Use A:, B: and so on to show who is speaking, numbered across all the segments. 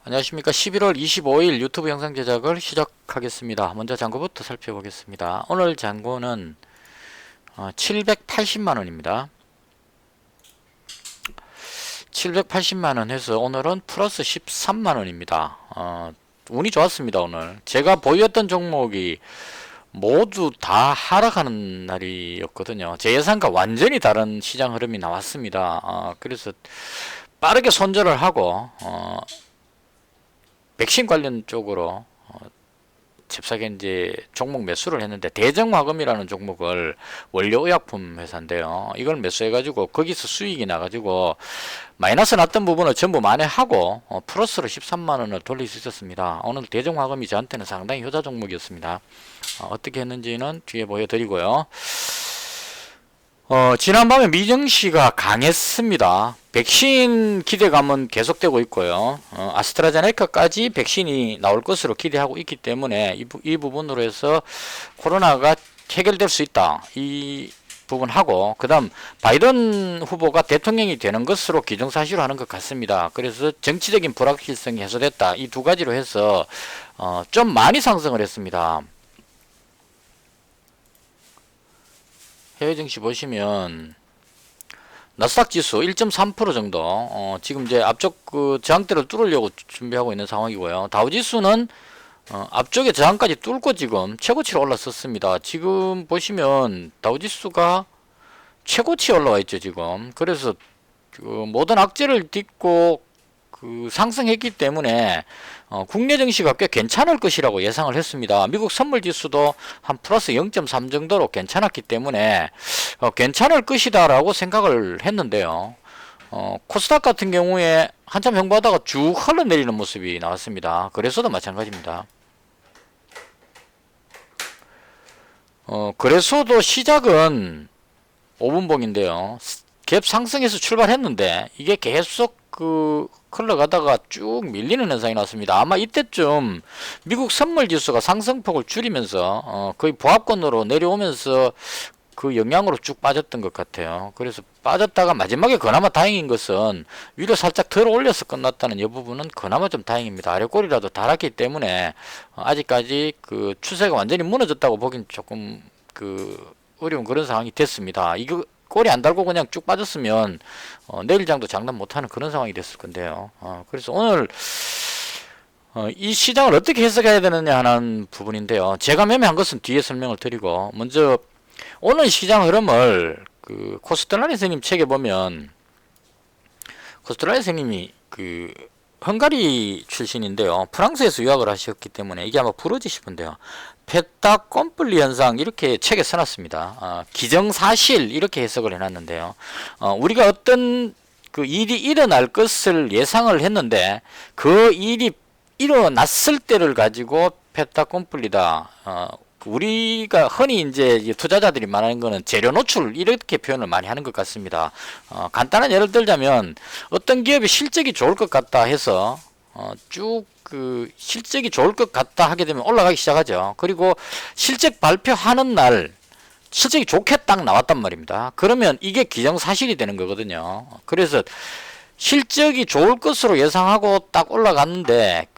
A: 안녕하십니까. 11월 25일 유튜브 영상 제작을 시작하겠습니다. 먼저 잔고부터 살펴보겠습니다. 오늘 잔고는 780만원입니다. 780만원 해서 오늘은 플러스 13만원입니다. 운이 좋았습니다. 오늘 제가 보였던 종목이 모두 다 하락하는 날이었거든요. 제 예상과 완전히 다른 시장 흐름이 나왔습니다. 그래서 빠르게 손절을 하고 백신 관련 쪽으로 잽싸게 이제 종목 매수를 했는데, 대정화금이라는 종목을 원료의약품 회사인데요. 이걸 매수해가지고 거기서 수익이 나가지고 마이너스 났던 부분을 전부 만회하고 플러스로 13만원을 돌릴 수 있었습니다. 오늘 대정화금이 저한테는 상당히 효자 종목이었습니다. 어떻게 했는지는 뒤에 보여드리고요. 지난밤에 미증시가 강했습니다. 백신 기대감은 계속되고 있고요. 아스트라제네카까지 백신이 나올 것으로 기대하고 있기 때문에 이 부분으로 해서 코로나가 해결될 수 있다. 이 부분하고, 그 다음 바이든 후보가 대통령이 되는 것으로 기정사실로 하는 것 같습니다. 그래서 정치적인 불확실성이 해소됐다. 이 두 가지로 해서 좀 많이 상승을 했습니다. 해외 증시 보시면 나스닥 지수 1.3% 정도 지금 이제 앞쪽 그 저항대를 뚫으려고 준비하고 있는 상황이고요. 다우 지수는 앞쪽에 저항까지 뚫고 지금 최고치로 올랐었습니다. 지금 보시면 다우 지수가 최고치에 올라와 있죠, 지금. 그래서 그 모든 악재를 딛고 그 상승했기 때문에 국내 증시가 꽤 괜찮을 것이라고 예상을 했습니다. 미국 선물 지수도 한 플러스 0.3 정도로 괜찮았기 때문에 괜찮을 것이다 라고 생각을 했는데요. 코스닥 같은 경우에 한참 형보다가 쭉 흘러내리는 모습이 나왔습니다. 그래서도 마찬가지입니다. 그래서도 시작은 5분봉인데요. 갭 상승해서 출발했는데 이게 계속 흘러가다가 쭉 밀리는 현상이 나왔습니다. 아마 이때쯤 미국 선물 지수가 상승폭을 줄이면서 거의 보합권으로 내려오면서 그 영향으로 쭉 빠졌던 것 같아요. 그래서 빠졌다가 마지막에 그나마 다행인 것은 위로 살짝 들어 올려서 끝났다는 이 부분은 그나마 좀 다행입니다. 아래 꼬리라도 달았기 때문에 아직까지 그 추세가 완전히 무너졌다고 보긴 조금 어려운 그런 상황이 됐습니다. 이거 꼬리 안 달고 그냥 쭉 빠졌으면 내일장도 장담 못하는 그런 상황이 됐을 건데요. 그래서 오늘 이 시장을 어떻게 해석해야 되느냐 하는 부분인데요. 제가 매매한 것은 뒤에 설명을 드리고, 먼저 오늘 시장 흐름을 코스텔라니 선생님 책에 보면, 코스텔라니 선생님이 헝가리 출신인데요. 프랑스에서 유학을 하셨기 때문에 이게 아마 부러지실 건데요. 페타 꼼플리 현상 이렇게 책에 써놨습니다. 기정사실 이렇게 해석을 해놨는데요. 우리가 어떤 일이 일어날 것을 예상을 했는데 그 일이 일어났을 때를 가지고 페타 꼼플리다. 우리가 흔히 이제 투자자들이 말하는 거는 재료 노출 이렇게 표현을 많이 하는 것 같습니다. 간단한 예를 들자면 어떤 기업이 실적이 좋을 것 같다 해서 쭉 실적이 좋을 것 같다 하게 되면 올라가기 시작하죠. 그리고 실적 발표하는 날 실적이 좋게 딱 나왔단 말입니다. 그러면 이게 기정사실이 되는 거거든요. 그래서 실적이 좋을 것으로 예상하고 딱 올라갔는데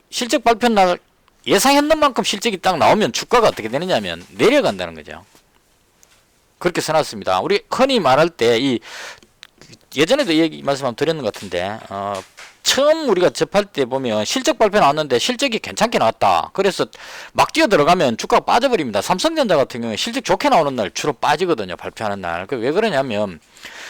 A: 실적 발표 날 예상했는 만큼 실적이 딱 나오면 주가가 어떻게 되느냐면 내려간다는 거죠. 그렇게 써놨습니다. 우리 흔히 말할 때 예전에도 이 얘기 말씀 한번 드렸는 것 같은데 처음 우리가 접할 때 보면 실적 발표 나왔는데 실적이 괜찮게 나왔다. 그래서 막 뛰어 들어가면 주가가 빠져버립니다. 삼성전자 같은 경우에 실적 좋게 나오는 날 주로 빠지거든요. 발표하는 날. 왜 그러냐면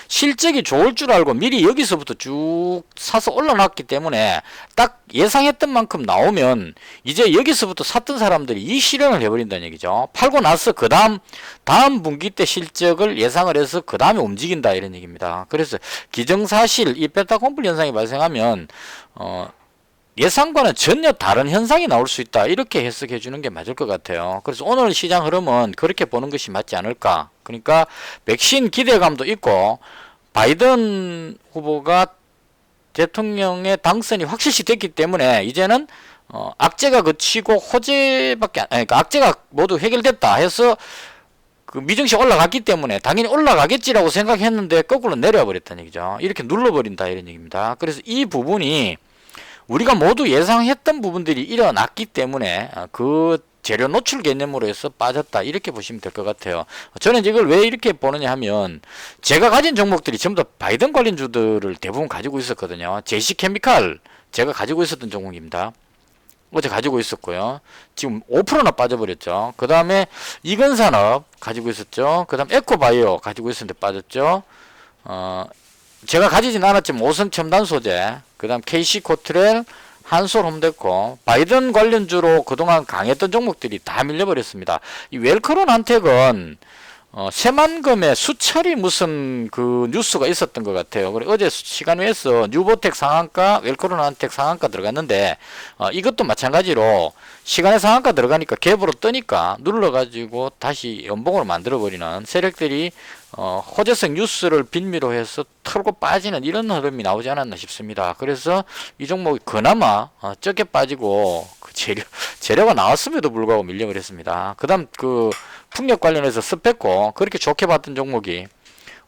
A: 실적이 좋을 줄 알고 미리 여기서부터 쭉 사서 올라놨기 때문에 딱 예상했던 만큼 나오면 이제 여기서부터 샀던 사람들이 이 실현을 해버린다는 얘기죠. 팔고 나서 다음 분기 때 실적을 예상을 해서 그 다음에 움직인다 이런 얘기입니다. 그래서 기정사실 이 베타 콤플 현상이 발생하면 예상과는 전혀 다른 현상이 나올 수 있다 이렇게 해석해 주는 게 맞을 것 같아요. 그래서 오늘 시장 흐름은 그렇게 보는 것이 맞지 않을까. 그러니까 백신 기대감도 있고 바이든 후보가 대통령의 당선이 확실시 됐기 때문에 이제는 악재가 그치고 호재밖에 그러니까 악재가 모두 해결됐다 해서 미증시 올라갔기 때문에 당연히 올라가겠지라고 생각했는데 거꾸로 내려와 버렸다는 얘기죠. 이렇게 눌러버린다 이런 얘기입니다. 그래서 이 부분이 우리가 모두 예상했던 부분들이 일어났기 때문에 그 재료 노출 개념으로 해서 빠졌다 이렇게 보시면 될 것 같아요. 저는 이걸 왜 이렇게 보느냐 하면 제가 가진 종목들이 전부 다 바이든 관련주들을 대부분 가지고 있었거든요. 제시케미칼 제가 가지고 있었던 종목입니다. 어제 가지고 있었고요. 지금 5%나 빠져버렸죠. 그 다음에 이건산업 가지고 있었죠. 그 다음 에코바이오 가지고 있었는데 빠졌죠. 제가 가지진 않았지만 오성첨단소재, 그 다음 KC코트렐, 한솔홈데코, 바이든 관련주로 그동안 강했던 종목들이 다 밀려버렸습니다. 이 웰크론한텍은 새만금의 수철이 무슨 그 뉴스가 있었던 것 같아요. 그래 어제 시간외에서 뉴보텍 상한가, 웰크론한텍 상한가 들어갔는데 이것도 마찬가지로 시간에 상한가 들어가니까 갭으로 뜨니까 눌러가지고 다시 연봉으로 만들어버리는 세력들이 호재성 뉴스를 빌미로 해서 털고 빠지는 이런 흐름이 나오지 않았나 싶습니다. 그래서 이 종목이 그나마 적게 빠지고 그 재료가 나왔음에도 불구하고 밀려버렸습니다. 그 다음 그 풍력 관련해서 스펙고 그렇게 좋게 봤던 종목이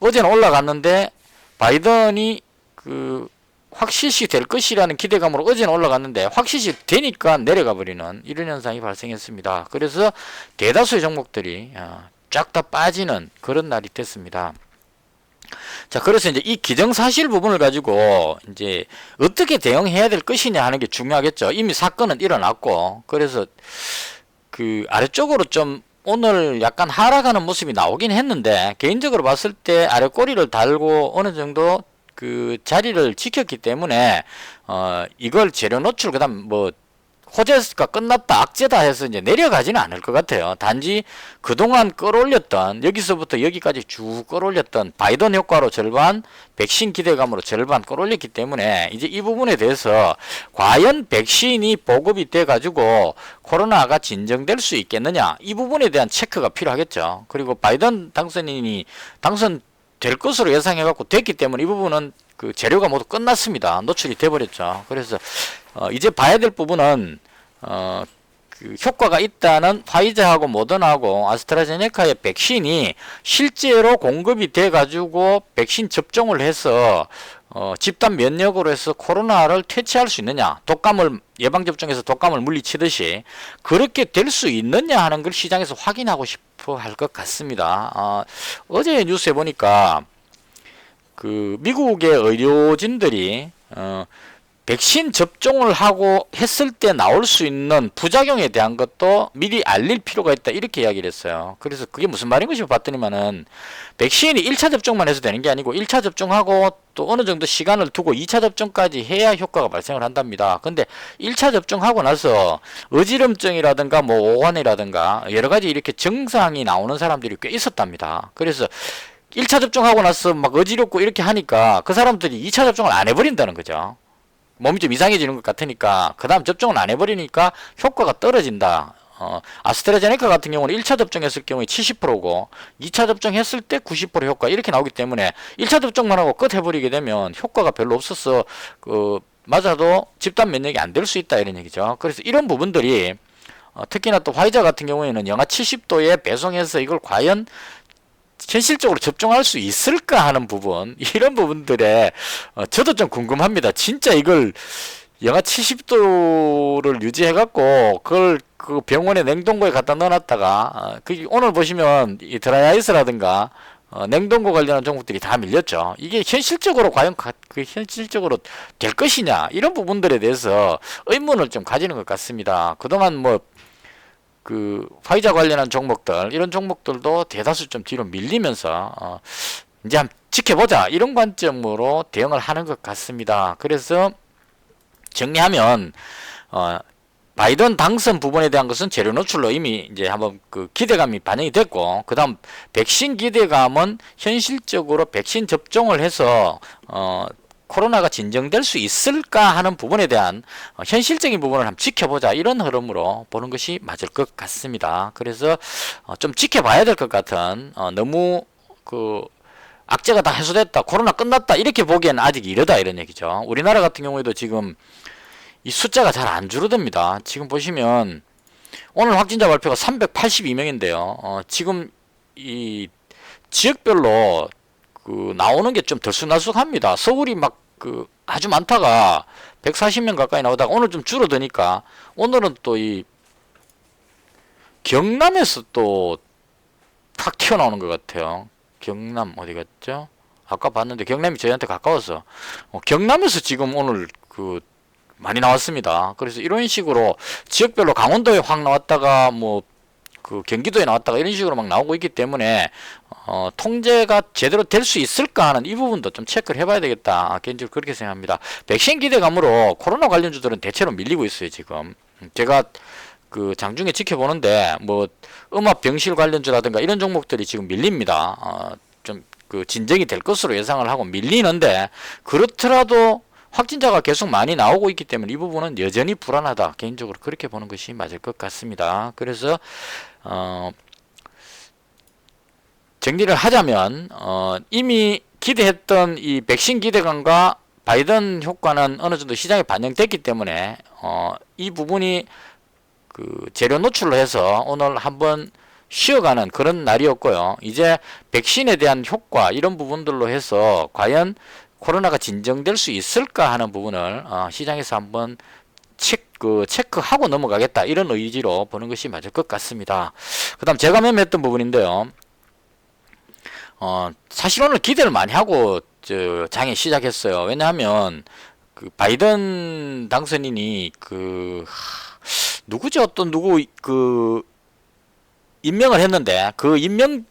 A: 어제는 올라갔는데 바이든이 그 확실시 될 것이라는 기대감으로 어제는 올라갔는데 확실시 되니까 내려가 버리는 이런 현상이 발생했습니다. 그래서 대다수의 종목들이 쫙 다 빠지는 그런 날이 됐습니다. 자, 그래서 이제 이 기정사실 부분을 가지고 이제 어떻게 대응해야 될 것이냐 하는 게 중요하겠죠. 이미 사건은 일어났고, 그래서 그 아래쪽으로 좀 오늘 약간 하락하는 모습이 나오긴 했는데, 개인적으로 봤을 때 아래 꼬리를 달고 어느 정도 그 자리를 지켰기 때문에, 이걸 재료 노출, 그 다음 뭐, 호재가 끝났다, 악재다 해서 이제 내려가지는 않을 것 같아요. 단지 그동안 끌어올렸던, 여기서부터 여기까지 쭉 끌어올렸던 바이든 효과로 절반, 백신 기대감으로 절반 끌어올렸기 때문에 이제 이 부분에 대해서 과연 백신이 보급이 돼가지고 코로나가 진정될 수 있겠느냐, 이 부분에 대한 체크가 필요하겠죠. 그리고 바이든 당선인이 당선될 것으로 예상해갖고 됐기 때문에 이 부분은 그 재료가 모두 끝났습니다. 노출이 돼버렸죠. 그래서 이제 봐야 될 부분은 그 효과가 있다는 화이자하고 모더나하고 아스트라제네카의 백신이 실제로 공급이 돼 가지고 백신 접종을 해서 집단 면역으로 해서 코로나를 퇴치할 수 있느냐, 독감을 예방접종해서 독감을 물리치듯이 그렇게 될 수 있느냐 하는 걸 시장에서 확인하고 싶어 할 것 같습니다. 어제 뉴스에 보니까 그 미국의 의료진들이 백신 접종을 하고 했을 때 나올 수 있는 부작용에 대한 것도 미리 알릴 필요가 있다 이렇게 이야기를 했어요. 그래서 그게 무슨 말인 것이 봤더니만은 백신이 1차 접종만 해서 되는 게 아니고 1차 접종하고 또 어느 정도 시간을 두고 2차 접종까지 해야 효과가 발생을 한답니다. 근데 1차 접종하고 나서 어지럼증이라든가 뭐 오한이라든가 여러 가지 이렇게 증상이 나오는 사람들이 꽤 있었답니다. 그래서 1차 접종하고 나서 막 어지럽고 이렇게 하니까 그 사람들이 2차 접종을 안 해버린다는 거죠. 몸이 좀 이상해지는 것 같으니까 그 다음 접종을 안 해버리니까 효과가 떨어진다. 아스트라제네카 같은 경우는 1차 접종했을 경우에 70%고 2차 접종했을 때 90% 효과 이렇게 나오기 때문에 1차 접종만 하고 끝 해버리게 되면 효과가 별로 없어서 맞아도 집단 면역이 안 될 수 있다 이런 얘기죠. 그래서 이런 부분들이 특히나 또 화이자 같은 경우에는 영하 70도에 배송해서 이걸 과연 현실적으로 접종할 수 있을까 하는 부분, 이런 부분들에 저도 좀 궁금합니다. 진짜 이걸 영하 70도를 유지해갖고 그걸 그 병원에 냉동고에 갖다 넣어놨다가 오늘 보시면 이 드라이아이스라든가 냉동고 관련한 종목들이 다 밀렸죠. 이게 현실적으로 과연 현실적으로 될 것이냐, 이런 부분들에 대해서 의문을 좀 가지는 것 같습니다. 그동안 뭐 그 화이자 관련한 종목들, 이런 종목들도 대다수 좀 뒤로 밀리면서 이제 한번 지켜보자 이런 관점으로 대응을 하는 것 같습니다. 그래서 정리하면 바이든 당선 부분에 대한 것은 재료 노출로 이미 이제 한번 그 기대감이 반영이 됐고, 그 다음 백신 기대감은 현실적으로 백신 접종을 해서 코로나가 진정될 수 있을까 하는 부분에 대한 현실적인 부분을 한번 지켜보자 이런 흐름으로 보는 것이 맞을 것 같습니다. 그래서 좀 지켜봐야 될 것 같은 너무 그 악재가 다 해소됐다, 코로나 끝났다 이렇게 보기에는 아직 이르다 이런 얘기죠. 우리나라 같은 경우에도 지금 이 숫자가 잘 안 줄어듭니다. 지금 보시면 오늘 확진자 발표가 382명인데요. 지금 이 지역별로 그 나오는 게 좀 들쑥날쑥합니다. 서울이 막 그 아주 많다가 140명 가까이 나오다가 오늘 좀 줄어드니까 오늘은 또 이 경남에서 또 탁 튀어나오는 것 같아요. 경남 어디 갔죠? 아까 봤는데 경남이 저희한테 가까워서 경남에서 지금 오늘 그 많이 나왔습니다. 그래서 이런 식으로 지역별로 강원도에 확 나왔다가 뭐 그 경기도에 나왔다가 이런 식으로 막 나오고 있기 때문에 통제가 제대로 될 수 있을까 하는 이 부분도 좀 체크를 해봐야 되겠다. 개인적으로 그렇게 생각합니다. 백신 기대감으로 코로나 관련주들은 대체로 밀리고 있어요. 지금 제가 그 장중에 지켜보는데 뭐 음압 병실 관련주라든가 이런 종목들이 지금 밀립니다. 좀 그 진정이 될 것으로 예상을 하고 밀리는데 그렇더라도 확진자가 계속 많이 나오고 있기 때문에 이 부분은 여전히 불안하다. 개인적으로 그렇게 보는 것이 맞을 것 같습니다. 그래서 정리를 하자면 이미 기대했던 이 백신 기대감과 바이든 효과는 어느 정도 시장에 반영됐기 때문에 이 부분이 그 재료 노출로 해서 오늘 한번 쉬어가는 그런 날이었고요. 이제 백신에 대한 효과 이런 부분들로 해서 과연 코로나가 진정될 수 있을까 하는 부분을 시장에서 한번 체크하고 넘어가겠다 이런 의지로 보는 것이 맞을 것 같습니다. 그 다음 제가 매매했던 부분인데요. 사실 오늘 기대를 많이 하고 장에 시작했어요. 왜냐하면 그 바이든 당선인이 누구지 어떤 누구 임명을 했는데 그 임명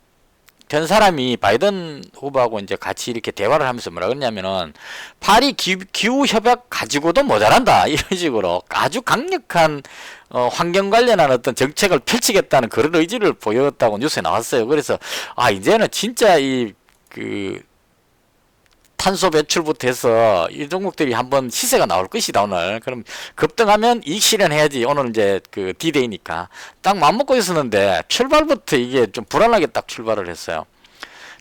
A: 된 사람이 바이든 후보하고 이제 같이 이렇게 대화를 하면서 뭐라 그랬냐면은 파리 기후 협약 가지고도 모자란다 이런 식으로 아주 강력한 환경 관련한 어떤 정책을 펼치겠다는 그런 의지를 보였다고 뉴스에 나왔어요. 그래서 이제는 진짜 탄소 배출부터 해서 이 종목들이 한번 시세가 나올 것이다 오늘. 그럼 급등하면 이익 실현해야지. 오늘 이제 그 D-Day니까 딱 맘먹고 있었는데 출발부터 이게 좀 불안하게 딱 출발을 했어요.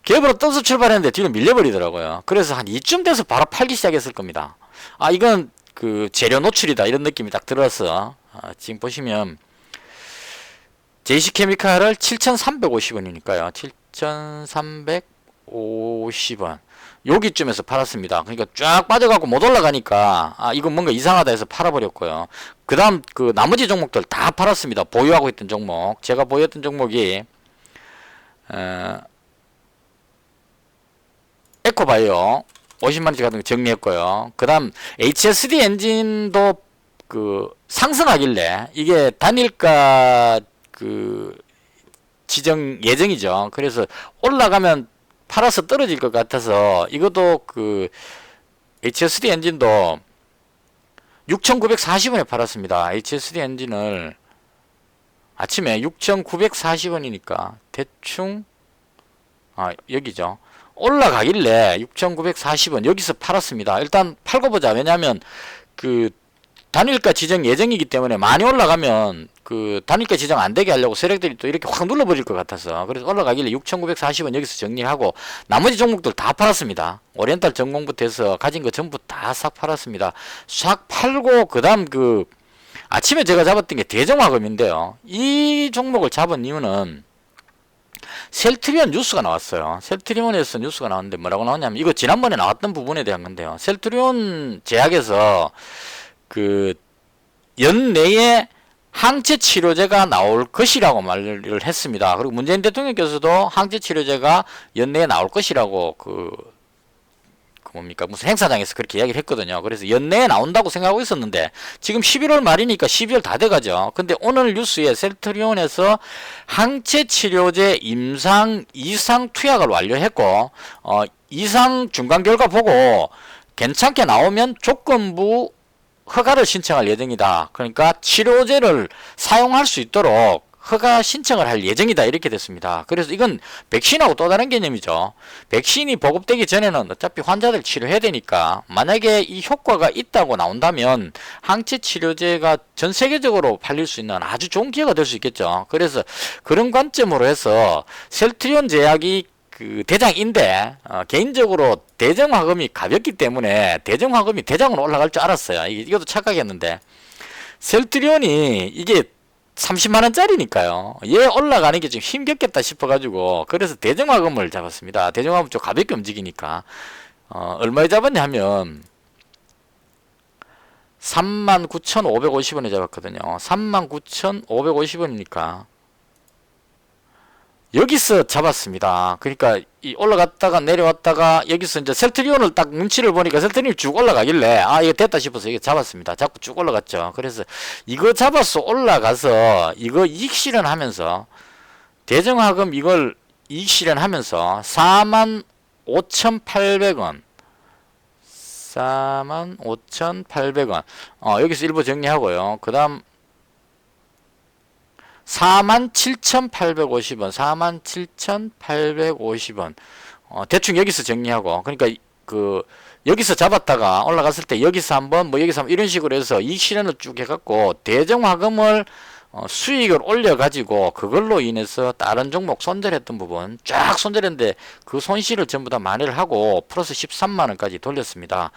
A: 갭으로 떠서 출발했는데 뒤로 밀려버리더라고요. 그래서 한 이쯤 돼서 바로 팔기 시작했을 겁니다. 이건 그 재료 노출이다 이런 느낌이 딱 들어서 지금 보시면 JC케미칼을 7,350원이니까요. 7,350원 여기쯤에서 팔았습니다. 그러니까 쫙 빠져갖고 못 올라가니까 이건 뭔가 이상하다 해서 팔아버렸고요. 그 다음 그 나머지 종목들 다 팔았습니다. 보유하고 있던 종목 제가 보유했던 종목이 에코바이오 50만원치 같은 거 정리했고요. 그 다음 HSD 엔진도 그 상승하길래 이게 단일가 그 지정 예정이죠. 그래서 올라가면 팔아서 떨어질 것 같아서 이것도 그 HSD 엔진도 6,940원에 팔았습니다. HSD 엔진을 아침에 6,940원이니까 대충 여기죠. 올라가길래 6,940원 여기서 팔았습니다. 일단 팔고 보자. 왜냐하면 그 단일가 지정 예정이기 때문에 많이 올라가면 그 단일가 지정 안 되게 하려고 세력들이 또 이렇게 확 눌러버릴 것 같아서 그래서 올라가길래 6,940원 여기서 정리하고 나머지 종목들 다 팔았습니다. 오리엔탈 전공부터 해서 가진 거 전부 다 싹 팔았습니다. 싹 팔고 그 다음 그 아침에 제가 잡았던 게 대정화금인데요. 이 종목을 잡은 이유는 셀트리온 뉴스가 나왔어요. 셀트리온에서 뉴스가 나왔는데 뭐라고 나왔냐면 이거 지난번에 나왔던 부분에 대한 건데요. 셀트리온 제약에서 그 연내에 항체 치료제가 나올 것이라고 말을 했습니다. 그리고 문재인 대통령께서도 항체 치료제가 연내에 나올 것이라고 뭡니까 무슨 행사장에서 그렇게 이야기를 했거든요. 그래서 연내에 나온다고 생각하고 있었는데 지금 11월 말이니까 12월 다 돼가죠. 근데 오늘 뉴스에 셀트리온에서 항체 치료제 임상 이상 투약을 완료했고 이상 중간 결과 보고 괜찮게 나오면 조건부 허가를 신청할 예정이다. 그러니까 치료제를 사용할 수 있도록 허가 신청을 할 예정이다. 이렇게 됐습니다. 그래서 이건 백신하고 또 다른 개념이죠. 백신이 보급되기 전에는 어차피 환자들 치료해야 되니까 만약에 이 효과가 있다고 나온다면 항체 치료제가 전 세계적으로 팔릴 수 있는 아주 좋은 기회가 될 수 있겠죠. 그래서 그런 관점으로 해서 셀트리온 제약이 그 대장인데 개인적으로 대정화금이 가볍기 때문에 대정화금이 대장으로 올라갈 줄 알았어요. 이것도 착각했는데 셀트리온이 이게 30만원짜리니까요. 얘 올라가는 게 좀 힘겹겠다 싶어가지고 그래서 대정화금을 잡았습니다. 대정화금 좀 가볍게 움직이니까 얼마에 잡았냐 하면 39,550원에 잡았거든요. 39,550원이니까 여기서 잡았습니다. 그러니까 이 올라갔다가 내려왔다가 여기서 이제 셀트리온을 딱 눈치를 보니까 셀트리온이 쭉 올라가길래 아 이거 됐다 싶어서 이거 잡았습니다. 잡고 쭉 올라갔죠. 그래서 이거 잡아서 올라가서 이거 이익 실현하면서 대정화금 이걸 이익 실현하면서 45,800원 45,800원 여기서 일부 정리하고요. 그 다음 47,850원 47,850원 대충 여기서 정리하고 그러니까 그 여기서 잡았다가 올라갔을 때 여기서 한번 뭐 여기서 한번 이런 식으로 해서 이익 실현을 쭉 해갖고 대정화금을 수익을 올려가지고 그걸로 인해서 다른 종목 손절했던 부분 쫙 손절했는데 그 손실을 전부 다 만회를 하고 플러스 13만원까지 돌렸습니다.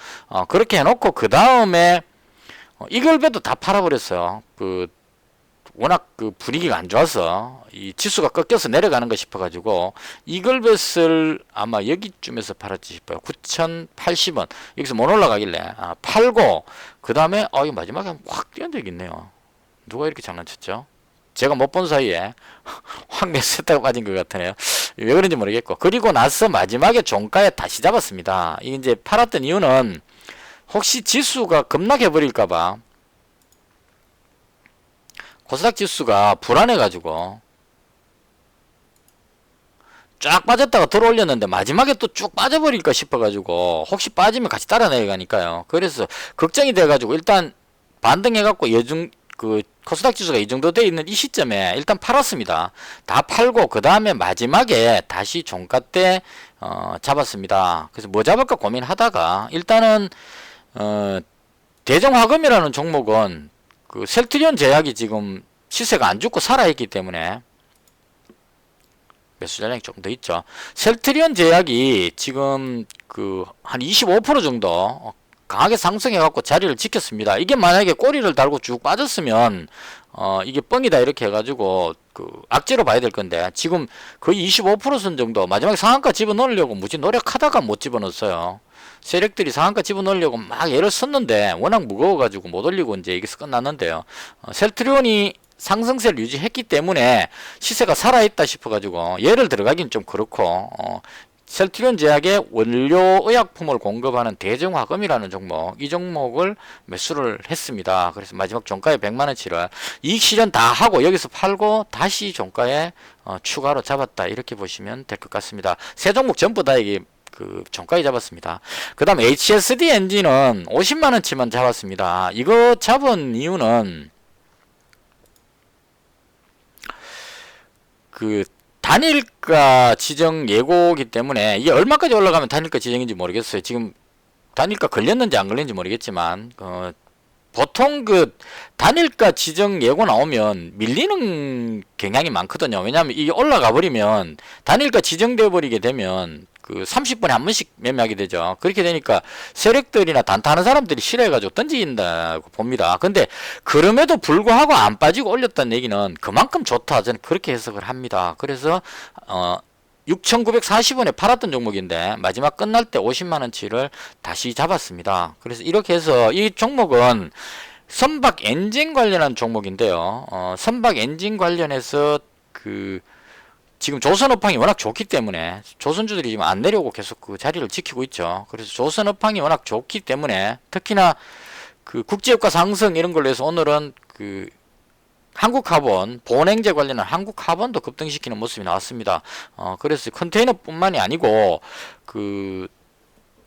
A: 그렇게 해놓고 그 다음에 이글베도 다 팔아버렸어요. 워낙 그 분위기가 안 좋아서 이 지수가 꺾여서 내려가는 거 싶어가지고 이글벳을 아마 여기쯤에서 팔았지 싶어요. 9,080원 여기서 못 올라가길래 팔고 그 다음에 이 마지막에 확 뛰어온 적이 있네요. 누가 이렇게 장난쳤죠? 제가 못 본 사이에 확 매수했다가 빠진 것 같으네요. 왜 그런지 모르겠고 그리고 나서 마지막에 종가에 다시 잡았습니다. 이게 이제 팔았던 이유는 혹시 지수가 급락해버릴까봐 코스닥 지수가 불안해가지고 쫙 빠졌다가 들어올렸는데 마지막에 또 쭉 빠져버릴까 싶어가지고 혹시 빠지면 같이 따라 내려가니까요. 그래서 걱정이 돼가지고 일단 반등해갖고 그 코스닥 지수가 이 정도 돼 있는 이 시점에 일단 팔았습니다. 다 팔고 그 다음에 마지막에 다시 종가 때 잡았습니다. 그래서 뭐 잡을까 고민하다가 일단은 대정화금이라는 종목은 그 셀트리온 제약이 지금 시세가 안 죽고 살아있기 때문에 매수 잔량이 조금 더 있죠. 셀트리온 제약이 지금 그 한 25% 정도 강하게 상승해 갖고 자리를 지켰습니다. 이게 만약에 꼬리를 달고 쭉 빠졌으면 이게 뻥이다 이렇게 해가지고 그 악재로 봐야 될 건데 지금 거의 25%선 정도 마지막에 상한가 집어넣으려고 무지 노력하다가 못 집어넣었어요. 세력들이 상한가 집어넣으려고 막 애를 썼는데 워낙 무거워가지고 못 올리고 이제 여기서 끝났는데요. 셀트리온이 상승세를 유지했기 때문에 시세가 살아있다 싶어가지고 얘를 들어가긴 좀 그렇고 셀트리온 제약의 원료 의약품을 공급하는 대정화금이라는 종목 이 종목을 매수를 했습니다. 그래서 마지막 종가에 100만원치를 이익 실현 다 하고 여기서 팔고 다시 종가에 추가로 잡았다 이렇게 보시면 될 것 같습니다. 세 종목 전부 다 이게 그 종가에 잡았습니다. 그 다음 HSD 엔진은 50만원치만 잡았습니다. 이거 잡은 이유는 그 단일가 지정 예고기 때문에 이게 얼마까지 올라가면 단일가 지정인지 모르겠어요. 지금 단일가 걸렸는지 안 걸렸는지 모르겠지만 보통 그 단일가 지정 예고 나오면 밀리는 경향이 많거든요. 왜냐하면 이게 올라가 버리면 단일가 지정돼 버리게 되면 그 30분에 한 번씩 매매하게 되죠. 그렇게 되니까 세력들이나 단타하는 사람들이 싫어해가지고 던진다고 봅니다. 근데 그럼에도 불구하고 안 빠지고 올렸다는 얘기는 그만큼 좋다. 저는 그렇게 해석을 합니다. 그래서 6,940원에 팔았던 종목인데 마지막 끝날 때 50만원치를 다시 잡았습니다. 그래서 이렇게 해서 이 종목은 선박 엔진 관련한 종목인데요. 선박 엔진 관련해서 지금 조선업황이 워낙 좋기 때문에 조선주들이 지금 안 내려오고 계속 그 자리를 지키고 있죠. 그래서 조선업황이 워낙 좋기 때문에 특히나 그 국제유가 상승 이런 걸로 해서 오늘은 그 한국카본 보냉제 관련한 한국카본도 급등시키는 모습이 나왔습니다. 그래서 컨테이너뿐만이 아니고 그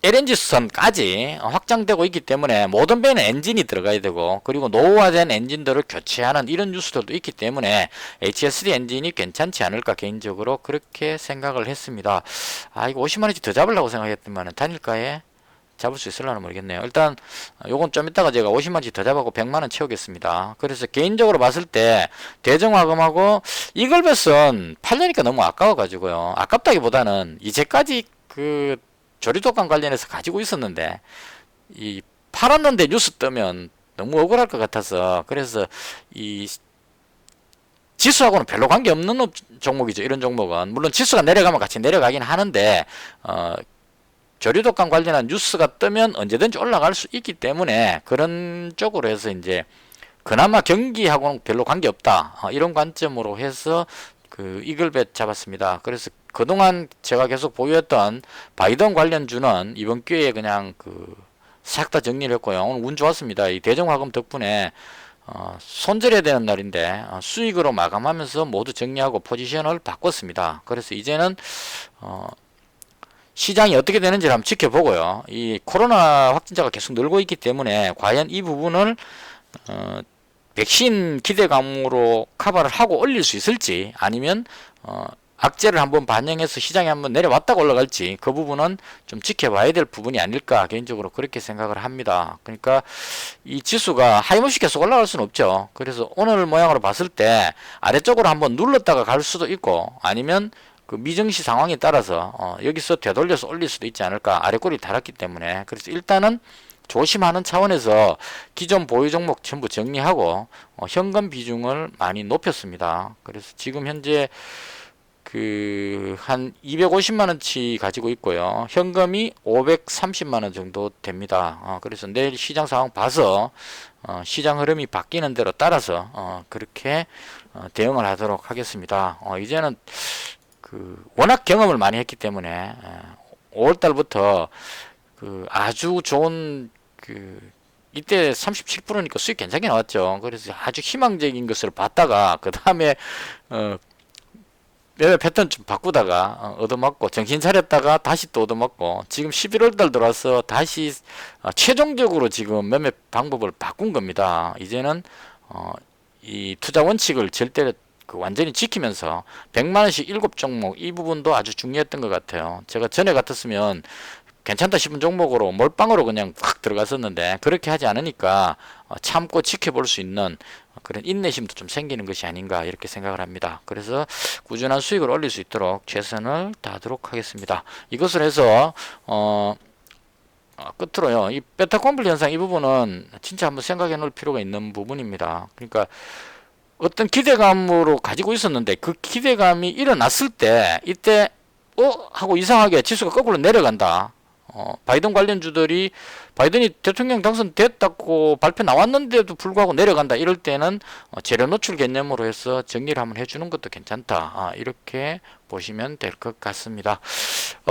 A: LNG선까지 확장되고 있기 때문에 모든 배는 엔진이 들어가야 되고 그리고 노후화된 엔진들을 교체하는 이런 뉴스들도 있기 때문에 HSD 엔진이 괜찮지 않을까 개인적으로 그렇게 생각을 했습니다. 이거 50만원치 더 잡으려고 생각했더만 단일가에 잡을 수 있을려나 모르겠네요. 일단 요건 좀 이따가 제가 50만원치 더 잡고 100만원 채우겠습니다. 그래서 개인적으로 봤을 때 대정화금하고 이글벳은 팔려니까 너무 아까워가지고요. 아깝다기보다는 이제까지 그 조리독감 관련해서 가지고 있었는데 이 팔았는데 뉴스 뜨면 너무 억울할 것 같아서 그래서 이 지수하고는 별로 관계없는 종목이죠. 이런 종목은 물론 지수가 내려가면 같이 내려가긴 하는데 조류독감 관련한 뉴스가 뜨면 언제든지 올라갈 수 있기 때문에 그런 쪽으로 해서 이제 그나마 경기하고는 별로 관계없다. 이런 관점으로 해서 그 이글벳 잡았습니다. 그래서 그동안 제가 계속 보유했던 바이든 관련주는 이번 기회에 그냥 싹 다 정리를 했고요. 오늘 운 좋았습니다. 이 대정화금 덕분에 손절해야 되는 날인데 수익으로 마감하면서 모두 정리하고 포지션을 바꿨습니다. 그래서 이제는 시장이 어떻게 되는지를 한번 지켜보고요. 이 코로나 확진자가 계속 늘고 있기 때문에 과연 이 부분을 백신 기대감으로 커버를 하고 올릴 수 있을지, 아니면 악재를 한번 반영해서 시장에 한번 내려왔다가 올라갈지, 그 부분은 좀 지켜봐야 될 부분이 아닐까 개인적으로 그렇게 생각을 합니다. 그러니까 이 지수가 하이못이 계속 올라갈 수는 없죠. 그래서 오늘 모양으로 봤을 때 아래쪽으로 한번 눌렀다가 갈 수도 있고, 아니면 그 미정시 상황에 따라서 여기서 되돌려서 올릴 수도 있지 않을까. 아래 꼬리 달았기 때문에. 그래서 일단은 조심하는 차원에서 기존 보유 종목 전부 정리하고 현금 비중을 많이 높였습니다. 그래서 지금 현재 한 250만원치 가지고 있고요. 현금이 530만원 정도 됩니다. 그래서 내일 시장 상황 봐서 시장 흐름이 바뀌는 대로 따라서 그렇게 대응을 하도록 하겠습니다. 이제는 워낙 경험을 많이 했기 때문에 5월달부터 아주 좋은 이때 37%니까 수익 괜찮게 나왔죠. 그래서 아주 희망적인 것을 봤다가 그 다음에 매매 패턴 좀 바꾸다가 얻어맞고 정신 차렸다가 다시 또 얻어맞고 지금 11월달 들어와서 다시 최종적으로 지금 매매 방법을 바꾼 겁니다. 이제는 이 투자 원칙을 절대 완전히 지키면서 100만원씩 7종목, 이 부분도 아주 중요했던 것 같아요. 제가 전에 같았으면 괜찮다 싶은 종목으로 몰빵으로 그냥 확 들어갔었는데 그렇게 하지 않으니까 참고 지켜볼 수 있는 그런 인내심도 좀 생기는 것이 아닌가 이렇게 생각을 합니다. 그래서 꾸준한 수익을 올릴 수 있도록 최선을 다하도록 하겠습니다. 이것을 해서 끝으로요, 이 베타 콤플 현상, 이 부분은 진짜 한번 생각해 놓을 필요가 있는 부분입니다. 그러니까 어떤 기대감으로 가지고 있었는데 그 기대감이 일어났을 때 이때 하고 이상하게 지수가 거꾸로 내려간다. 바이든 관련주들이 바이든이 대통령 당선됐다고 발표 나왔는데도 불구하고 내려간다. 이럴 때는 재료 노출 개념으로 해서 정리를 한번 해주는 것도 괜찮다. 이렇게 보시면 될 것 같습니다.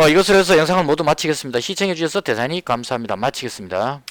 A: 이것을 해서 영상을 모두 마치겠습니다. 시청해 주셔서 대단히 감사합니다. 마치겠습니다.